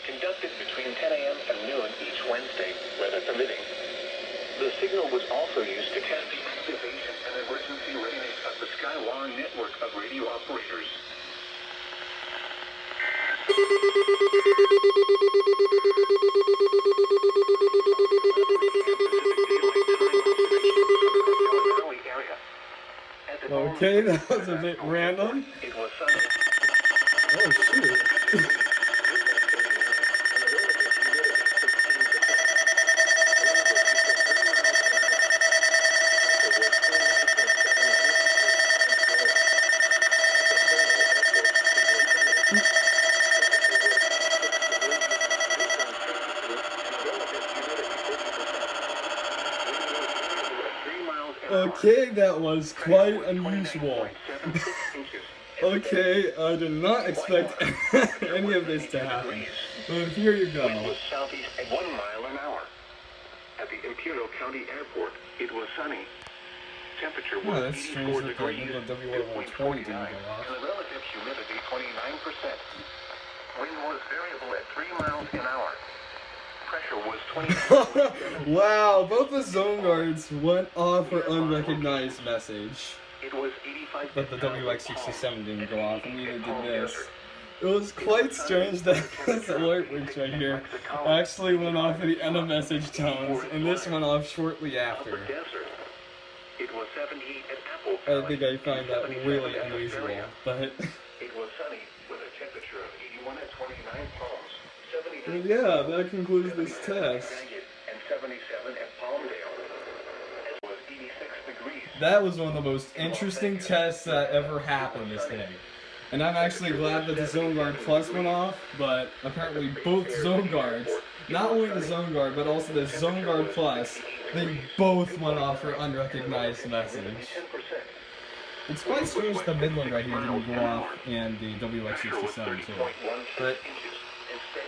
conducted between 10 a.m. and noon each Wednesday, weather permitting. The signal was also used to test the activation and emergency readiness of the Skywire network of radio operators. Okay, that was a bit random. It was sunny. Oh, shoot. Okay, that was quite unusual. Okay, I did not expect any of this to happen. But here you go. Wind was southeast at 1 mile an hour. At the Imperial County Airport, it was sunny. Temperature was that's strange 84 that degrees, the dew point 49, 49, and the relative humidity 29%. Wind was variable at 3 miles an hour. Pressure was 29. Wow, both the zone guards went off for unrecognized message. It was 85. But the WX67 didn't go off, and neither did this. It was quite strange that this alert works right here actually went off at the end of message tones, and this went off shortly after. It was 70 at Apple. I think I find that really unusual, but it was sunny with a temperature of 81 at 29 Palms. Well, yeah, that concludes this test. And 77 at Palmdale. It was 86 degrees. That was one of the most interesting tests that ever happened this day. And I'm actually glad that the Zone Guard Plus went off, but apparently both Zone Guards, not only the Zone Guard, but also the Zone Guard Plus, they both went off for unrecognized message. It's quite strange the Midland right here didn't go off, and the WX67 too. But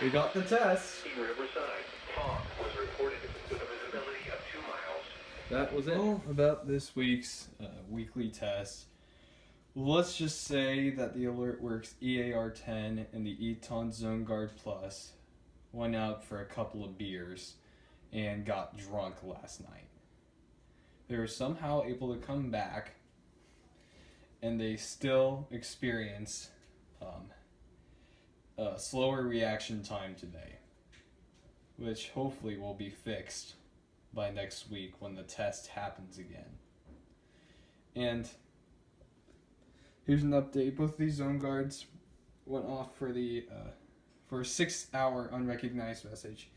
we got the test. That was it. All about this week's weekly test. Let's just say that the AlertWorks EAR-10 and the Eton Zone Guard Plus went out for a couple of beers and got drunk last night. They were somehow able to come back, and they still experience a slower reaction time today, which hopefully will be fixed by next week when the test happens again. And here's an update. Both of these zone guards went off for the for a 6-hour unrecognized message.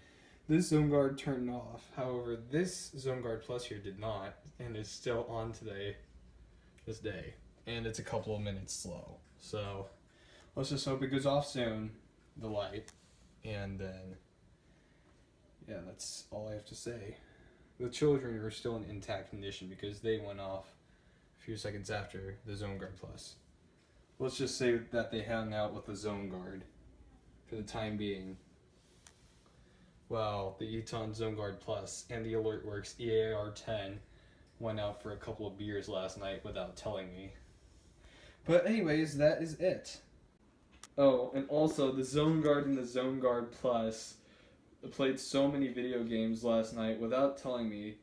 This zone guard turned off. However, this zone guard plus here did not, and is still on today, this day. And it's a couple of minutes slow. So let's just hope it goes off soon, the light. And then, yeah, that's all I have to say. The children are still in intact condition because they went off a few seconds after the Zone Guard Plus. Let's just say that they hung out with the Zone Guard for the time being. While the Eton Zone Guard Plus and the AlertWorks EAR-10 went out for a couple of beers last night without telling me. But anyways, that is it. Oh, and also the Zone Guard and the Zone Guard Plus played so many video games last night without telling me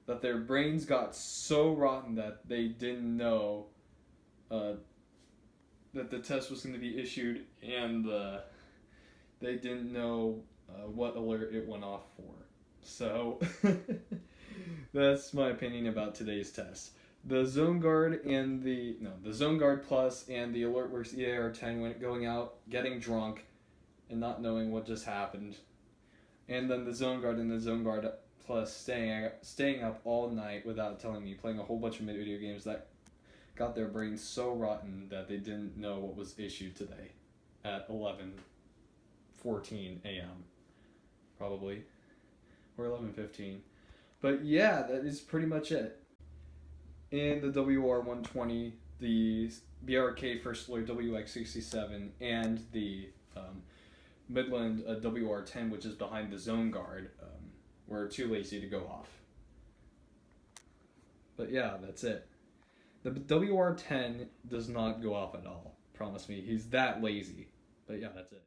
that their brains got so rotten that they didn't know that the test was going to be issued, and they didn't know what alert it went off for. So that's my opinion about today's test. The Zone Guard and the Zone Guard Plus and the AlertWorks EAR10 went going out, getting drunk, and not knowing what just happened, and then the Zone Guard and the Zone Guard Plus staying up all night without telling me, playing a whole bunch of video games that got their brains so rotten that they didn't know what was issued today at 11:14 a.m. probably, or 11:15. But yeah, that is pretty much it. In the WR120, the BRK First Alert WX67, and the Midland WR10, which is behind the Zone Guard, were too lazy to go off. But yeah, that's it. The WR10 does not go off at all. Promise me, he's that lazy. But yeah, that's it.